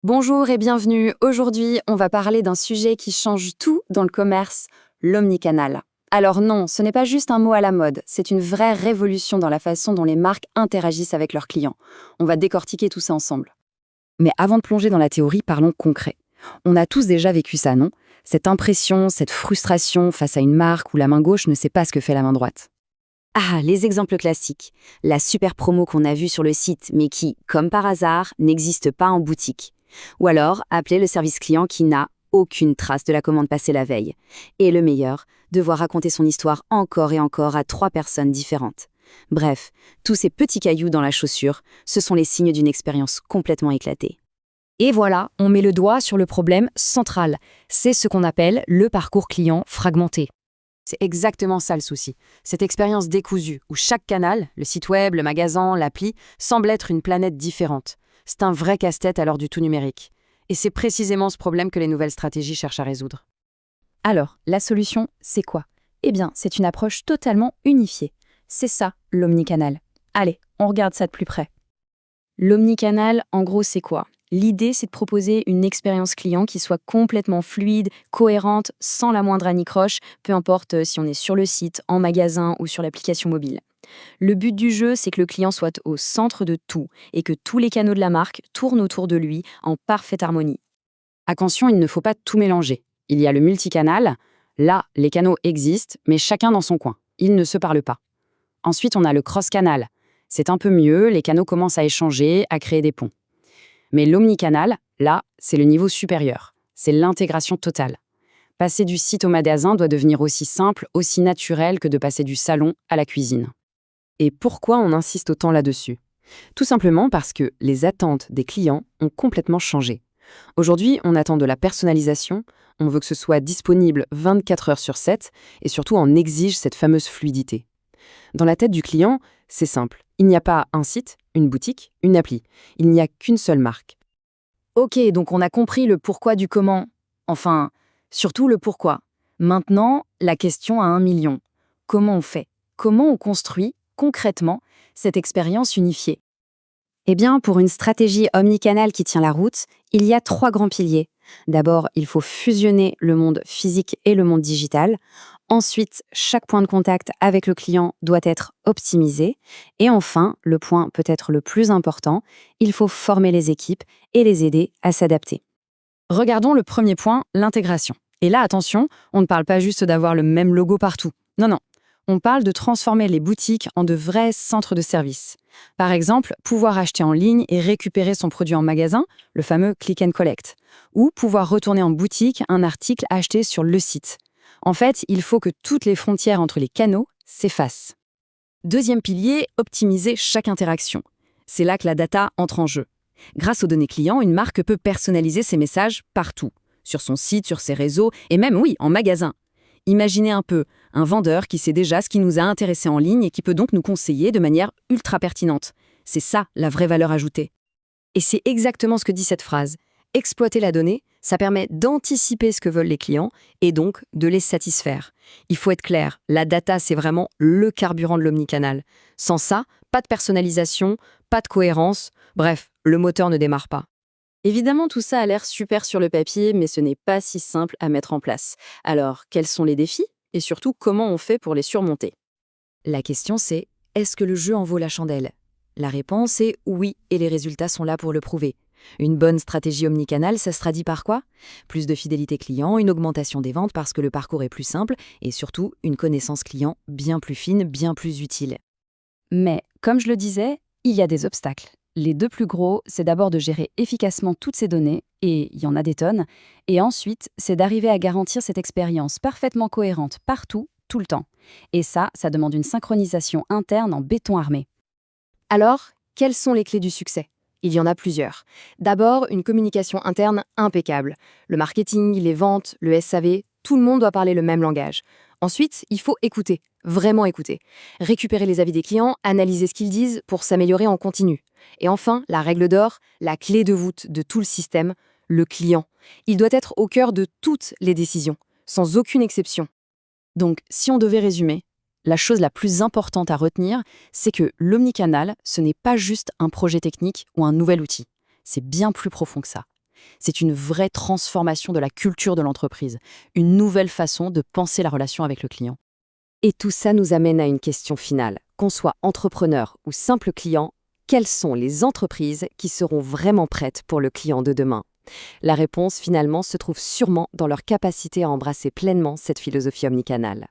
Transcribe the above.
Bonjour et bienvenue. Aujourd'hui, on va parler d'un sujet qui change tout dans le commerce, l'omnicanal. Alors non, ce n'est pas juste un mot à la mode, c'est une vraie révolution dans la façon dont les marques interagissent avec leurs clients. On va décortiquer tout ça ensemble. Mais avant de plonger dans la théorie, parlons concret. On a tous déjà vécu ça, non? Cette impression, cette frustration face à une marque où la main gauche ne sait pas ce que fait la main droite. Ah, les exemples classiques. La super promo qu'on a vue sur le site, mais qui, comme par hasard, n'existe pas en boutique. Ou alors, appeler le service client qui n'a aucune trace de la commande passée la veille. Et le meilleur, devoir raconter son histoire encore et encore à 3 personnes différentes. Bref, tous ces petits cailloux dans la chaussure, ce sont les signes d'une expérience complètement éclatée. Et voilà, on met le doigt sur le problème central. C'est ce qu'on appelle le parcours client fragmenté. C'est exactement ça le souci. Cette expérience décousue, où chaque canal, le site web, le magasin, l'appli, semble être une planète différente. C'est un vrai casse-tête à l'heure du tout numérique. Et c'est précisément ce problème que les nouvelles stratégies cherchent à résoudre. Alors, la solution, c'est quoi? Eh bien, c'est une approche totalement unifiée. C'est ça, l'omnicanal. Allez, on regarde ça de plus près. L'omnicanal, en gros, c'est quoi? L'idée, c'est de proposer une expérience client qui soit complètement fluide, cohérente, sans la moindre anicroche, peu importe si on est sur le site, en magasin ou sur l'application mobile. Le but du jeu, c'est que le client soit au centre de tout et que tous les canaux de la marque tournent autour de lui en parfaite harmonie. Attention, il ne faut pas tout mélanger. Il y a le multicanal. Là, les canaux existent, mais chacun dans son coin. Ils ne se parlent pas. Ensuite, on a le cross-canal. C'est un peu mieux, les canaux commencent à échanger, à créer des ponts. Mais l'omnicanal, là, c'est le niveau supérieur. C'est l'intégration totale. Passer du site au magasin doit devenir aussi simple, aussi naturel que de passer du salon à la cuisine. Et pourquoi on insiste autant là-dessus? Tout simplement parce que les attentes des clients ont complètement changé. Aujourd'hui, on attend de la personnalisation, on veut que ce soit disponible 24 heures sur 7 et surtout on exige cette fameuse fluidité. Dans la tête du client, c'est simple. Il n'y a pas un site, une boutique, une appli. Il n'y a qu'une seule marque. Ok, donc on a compris le pourquoi du comment. Enfin, surtout le pourquoi. Maintenant, la question à 1 million. Comment on fait? Comment on construit, concrètement, cette expérience unifiée? Eh bien, pour une stratégie omnicanal qui tient la route, il y a 3 grands piliers. D'abord, il faut fusionner le monde physique et le monde digital. Ensuite, chaque point de contact avec le client doit être optimisé. Et enfin, le point peut-être le plus important, il faut former les équipes et les aider à s'adapter. Regardons le premier point, l'intégration. Et là, attention, on ne parle pas juste d'avoir le même logo partout. Non, non. On parle de transformer les boutiques en de vrais centres de service. Par exemple, pouvoir acheter en ligne et récupérer son produit en magasin, le fameux click and collect. Ou pouvoir retourner en boutique un article acheté sur le site. En fait, il faut que toutes les frontières entre les canaux s'effacent. Deuxième pilier, optimiser chaque interaction. C'est là que la data entre en jeu. Grâce aux données clients, une marque peut personnaliser ses messages partout, sur son site, sur ses réseaux et même, oui, en magasin. Imaginez un peu, un vendeur qui sait déjà ce qui nous a intéressés en ligne et qui peut donc nous conseiller de manière ultra pertinente. C'est ça, la vraie valeur ajoutée. Et c'est exactement ce que dit cette phrase. Exploiter la donnée, ça permet d'anticiper ce que veulent les clients et donc de les satisfaire. Il faut être clair, la data, c'est vraiment le carburant de l'omnicanal. Sans ça, pas de personnalisation, pas de cohérence, bref, le moteur ne démarre pas. Évidemment, tout ça a l'air super sur le papier, mais ce n'est pas si simple à mettre en place. Alors, quels sont les défis? Et surtout, comment on fait pour les surmonter? La question c'est, est-ce que le jeu en vaut la chandelle? La réponse est oui, et les résultats sont là pour le prouver. Une bonne stratégie omnicanal, ça se traduit par quoi? Plus de fidélité client, une augmentation des ventes parce que le parcours est plus simple, et surtout, une connaissance client bien plus fine, bien plus utile. Mais, comme je le disais, il y a des obstacles. Les 2 plus gros, c'est d'abord de gérer efficacement toutes ces données, et il y en a des tonnes, et ensuite, c'est d'arriver à garantir cette expérience parfaitement cohérente partout, tout le temps. Et ça demande une synchronisation interne en béton armé. Alors, quelles sont les clés du succès? Il y en a plusieurs. D'abord, une communication interne impeccable. Le marketing, les ventes, le SAV, tout le monde doit parler le même langage. Ensuite, il faut écouter, vraiment écouter. Récupérer les avis des clients, analyser ce qu'ils disent pour s'améliorer en continu. Et enfin, la règle d'or, la clé de voûte de tout le système, le client. Il doit être au cœur de toutes les décisions, sans aucune exception. Donc, si on devait résumer, la chose la plus importante à retenir, c'est que l'omnicanal, ce n'est pas juste un projet technique ou un nouvel outil. C'est bien plus profond que ça. C'est une vraie transformation de la culture de l'entreprise, une nouvelle façon de penser la relation avec le client. Et tout ça nous amène à une question finale. Qu'on soit entrepreneur ou simple client, quelles sont les entreprises qui seront vraiment prêtes pour le client de demain? La réponse, finalement, se trouve sûrement dans leur capacité à embrasser pleinement cette philosophie omnicanale.